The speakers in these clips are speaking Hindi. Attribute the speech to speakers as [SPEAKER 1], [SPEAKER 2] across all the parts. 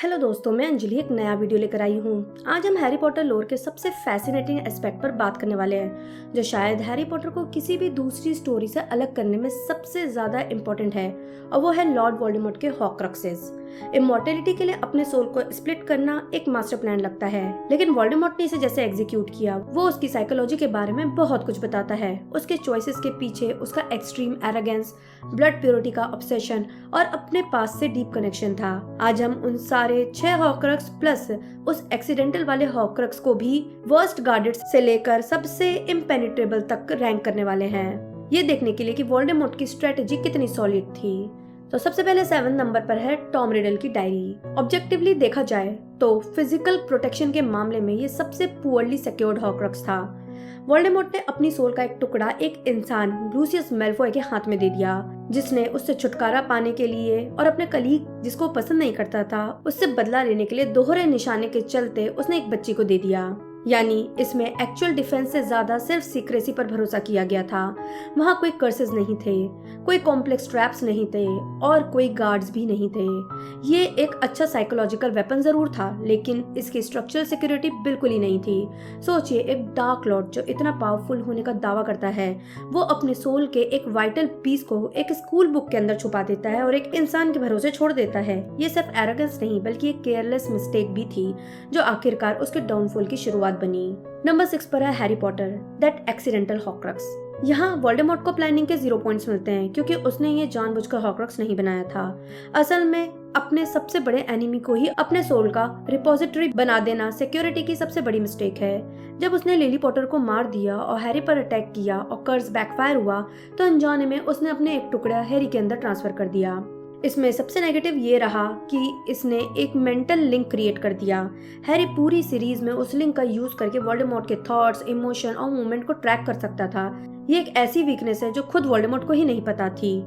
[SPEAKER 1] हेलो दोस्तों, मैं अंजलि एक नया वीडियो लेकर आई हूँ। आज हम हैरी पॉटर लोर के सबसे फैसिनेटिंग एस्पेक्ट पर बात करने वाले हैं, जो शायद हैरी पॉटर को किसी भी दूसरी स्टोरी से अलग करने में सबसे ज्यादा इम्पोर्टेंट है, और वो है लॉर्ड वोल्डेमॉर्ट के हॉक्रोक्सेस। इमॉर्टेलिटी के लिए अपने सोल को स्प्लिट करना एक मास्टर प्लान लगता है, लेकिन वोल्डेमॉर्ट ने इसे जैसे एग्जीक्यूट किया वो उसकी साइकोलॉजी के बारे में बहुत कुछ बताता है। उसके चॉइसेस के पीछे उसका एक्सट्रीम एरोगेंस, ब्लड प्योरिटी का ऑब्सेशन और अपने पास से डीप कनेक्शन था। आज हम उन सारे 6 हॉक्रोक्स प्लस उस एक्सीडेंटल वाले हॉक्रोक्स को भी वर्स्ट गार्डेड से लेकर सबसे इम्पेनिट्रेबल तक रैंक करने वाले हैं, ये देखने के लिए कि वोल्डेमॉर्ट की स्ट्रेटेजी कितनी सॉलिड थी। तो सबसे पहले 7 नंबर पर है टॉम रिडल की डायरी। ऑब्जेक्टिवली देखा जाए तो फिजिकल प्रोटेक्शन के मामले में ये सबसे पुअरली सिक्योर्ड हॉक्रोक्स था। वोल्डेमॉर्ट ने अपनी सोल का एक टुकड़ा एक इंसान लूसियस मैल्फॉय के हाथ में दे दिया, जिसने उससे छुटकारा पाने के लिए और अपने कलीग जिसको पसंद नहीं करता था उससे बदला लेने के लिए दोहरे निशाने के चलते उसने एक बच्ची को दे दिया। यानी इसमें एक्चुअल डिफेंस से ज्यादा सिर्फ सीक्रेसी पर भरोसा किया गया था। वहाँ कोई कर्सेस नहीं थे, कोई कॉम्प्लेक्स ट्रैप्स नहीं थे और कोई गार्ड्स भी नहीं थे। ये एक अच्छा साइकोलॉजिकल वेपन जरूर था, लेकिन इसकी स्ट्रक्चरल सिक्योरिटी बिल्कुल ही नहीं थी। सोचिए, एक डार्क लॉर्ड जो इतना पावरफुल होने का दावा करता है, वो अपने सोल के एक वाइटल पीस को एक स्कूल बुक के अंदर छुपा देता है और एक इंसान के भरोसे छोड़ देता है। ये सिर्फ एरोगेंस नहीं बल्कि एक केयरलेस मिस्टेक भी थी, जो आखिरकार उसके डाउनफॉल की शुरुआत बनी। नंबर 6 पर है हैरी पॉटर दैट एक्सीडेंटल हॉक्रोक्स। यहाँ वोल्डेमॉर्ट को प्लानिंग के 0 पॉइंट्स मिलते हैं, क्योंकि उसने ये जानबूझकर हॉक्रोक्स नहीं बनाया था। असल में अपने सबसे बड़े एनिमी को ही अपने सोल का रिपोजिटरी बना देना सिक्योरिटी की सबसे बड़ी मिस्टेक है। जब उसने लिली पॉटर को मार दिया और हैरी पर अटैक किया और कर्स बैकफायर हुआ, तो अनजाने में उसने अपने एक टुकड़ा हैरी के अंदर ट्रांसफर कर दिया। इसमें सबसे नेगेटिव ये रहा कि इसने एक मेंटल लिंक क्रिएट कर दिया। हैरी पूरी सीरीज में उस लिंक का यूज करके वोल्डेमॉर्ट के थॉट्स, इमोशन और मूवमेंट को ट्रैक कर सकता था। ये एक ऐसी वीकनेस है जो खुद वोल्डेमॉर्ट को ही नहीं पता थी।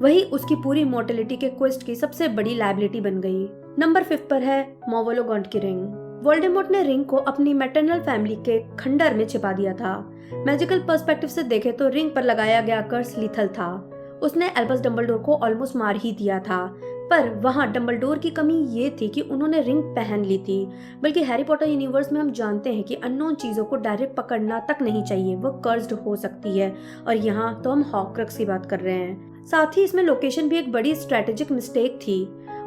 [SPEAKER 1] वही उसकी पूरी इमॉर्टलिटी के क्वेस्ट की सबसे बड़ी लायबिलिटी बन गई। नंबर 5 पर है मोवोलोगॉन्ट की रिंग। वोल्डेमॉर्ट ने रिंग को अपनी मैटरनल फैमिली के खंडर में छिपा दिया था। मैजिकल पर्सपेक्टिव से देखे तो रिंग पर लगाया गया कर्स लीथल था। उसने एल्बस डंबलडोर को ऑलमोस्ट मार ही दिया था, पर वहाँ डंबलडोर की कमी ये थी कि उन्होंने रिंग पहन ली थी। बल्कि हैरी पॉटर यूनिवर्स में हम जानते हैं कि अननोन चीजों को डायरेक्ट पकड़ना तक नहीं चाहिए, वो कर्स्ड हो सकती है, और यहाँ तो हम हॉक्रोक्स की बात कर रहे हैं। साथ ही इसमें लोकेशन भी एक बड़ी स्ट्रेटेजिक मिस्टेक थी।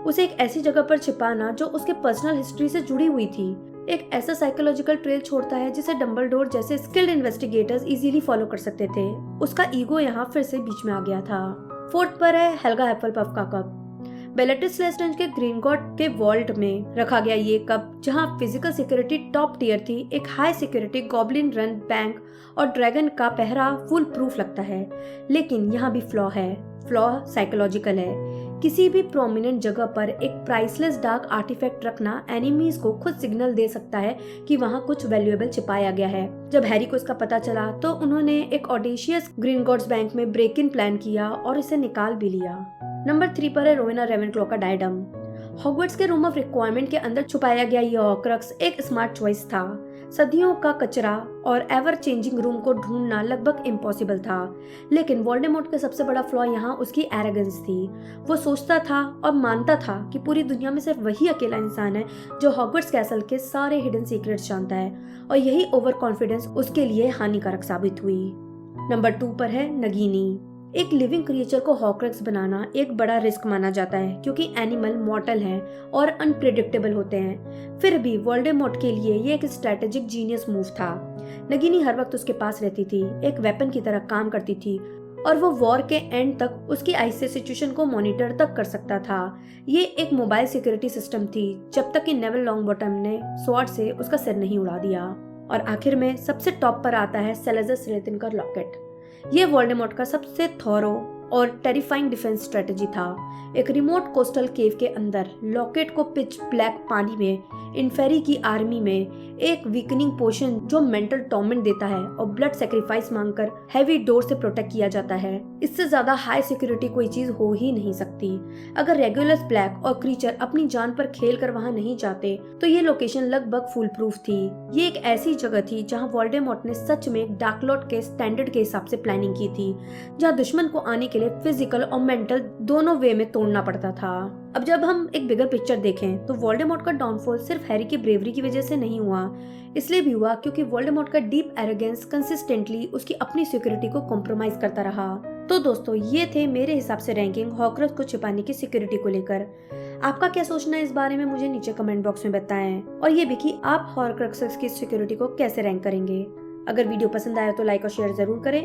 [SPEAKER 1] उसे एक ऐसी जगह पर छिपाना जो उसके पर्सनल हिस्ट्री से जुड़ी हुई थी, एक ऐसा साइकोलॉजिकल ट्रेल छोड़ता है जिसे डंबलडोर जैसे स्किल्ड इन्वेस्टिगेटर्स इजीली फॉलो कर सकते थे। उसका ईगो यहाँ फिर से बीच में आ गया था। 4th पर है हेल्गा हफलपफ का कप। बेलेट्रिस लेस्ट्रेंज के ग्रीनगॉट के वॉल्ट में रखा गया ये कप, जहाँ फिजिकल सिक्योरिटी टॉप टियर थी, एक high security goblin run bank और ड्रैगन का पहरा फुल प्रूफ लगता है। लेकिन यहाँ भी फ्लॉ है। फ्लॉ साइकोलॉजिकल है। किसी भी प्रोमिनेंट जगह पर एक प्राइसलेस डार्क आर्टिफैक्ट रखना एनिमीज को खुद सिग्नल दे सकता है कि वहाँ कुछ वैल्यूएबल छिपाया गया है। जब हैरी को इसका पता चला तो उन्होंने एक ऑडेशियस ग्रीनगॉट्स बैंक में ब्रेक इन प्लान किया और इसे निकाल भी लिया। नंबर 3 पर है रोवेना रेवेनक्लॉ का डायडम। हॉगवर्ट्स के रूम ऑफ रिक्वायरमेंट के अंदर छुपाया गया ये हॉक्रोक्स एक स्मार्ट चॉइस था। सदियों का कचरा और एवर चेंजिंग रूम को ढूंढना लगभग इम्पॉसिबल था, लेकिन वोल्डेमॉर्ट का सबसे बड़ा फ्लॉ यहाँ उसकी एरोगेंस थी। वो सोचता था और मानता था कि पूरी दुनिया में सिर्फ वही अकेला इंसान है जो हॉगवर्ट्स कैसल के सारे हिडन सीक्रेट्स जानता है, और यही ओवर कॉन्फिडेंस उसके लिए हानिकारक साबित हुई। नंबर 2 पर है नगीनी। एक लिविंग क्रिएचर को हॉक्रोक्स बनाना एक बड़ा रिस्क माना जाता है, क्योंकि एनिमल मॉर्टल हैं और अनप्रेडिक्टेबल होते हैं। फिर भी वोल्डेमॉर्ट के लिए ये एक स्ट्रेटेजिक जीनियस मूव था। नगीनी हर वक्त उसके पास रहती थी, एक वेपन की तरह काम करती थी, और वो वॉर के एंड तक उसकी आइस से सिचुएशन को मॉनिटर तक कर सकता था। ये एक मोबाइल सिक्योरिटी सिस्टम थी, जब तक कि नेविल लॉन्गबॉटम ने स्वॉर्ड से उसका सिर नहीं उड़ा दिया। और आखिर में सबसे टॉप पर आता है सेलेज़र स्लेथिन का लॉकेट। ये वोल्डेमॉर्ट का सबसे थॉरो और टेरिफाइंग डिफेंस स्ट्रेटेजी था। एक रिमोट कोस्टल केव के अंदर लॉकेट को पिच ब्लैक पानी में इन्फेरी की आर्मी में एक वीकनिंग पोशन जो मेंटल टॉर्मेंट देता है और ब्लड सेक्रीफाइस मांगकर हैवी डोर से प्रोटेक्ट किया जाता है। इससे ज्यादा हाई सिक्योरिटी कोई चीज हो ही नहीं सकती। अगर रेगुलर ब्लैक और क्रीचर अपनी जान पर खेल कर वहाँ नहीं जाते तो ये लोकेशन लगभग फुल प्रूफ थी। ये एक ऐसी जगह थी जहाँ वोल्डेमॉर्ट ने सच में डार्क लॉर्ड के स्टैंडर्ड के हिसाब से प्लानिंग की थी, जहाँ दुश्मन को आने के लिए फिजिकल और मेंटल दोनों वे में तोड़ना पड़ता था। अब जब हम एक बिगर पिक्चर देखें तो वोल्डेमॉर्ट का डाउनफॉल सिर्फ हैरी की ब्रेवरी की वजह से नहीं हुआ, इसलिए भी हुआ क्योंकि वोल्डेमॉर्ट का डीप एरोगेंस कंसिस्टेंटली उसकी अपनी सिक्योरिटी को कॉम्प्रोमाइज करता रहा। तो दोस्तों, ये थे मेरे हिसाब से रैंकिंग हॉर्क्रक्स को छिपाने की सिक्योरिटी को लेकर। आपका क्या सोचना है इस बारे में मुझे नीचे कमेंट बॉक्स में बताएं, और ये भी कि आप हॉर्क्रक्सेस की सिक्योरिटी को कैसे रैंक करेंगे। अगर वीडियो पसंद आया तो लाइक और शेयर जरूर करें।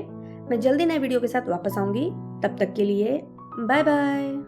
[SPEAKER 1] मैं जल्दी नए वीडियो के साथ वापस आऊंगी, तब तक के लिए बाय बाय।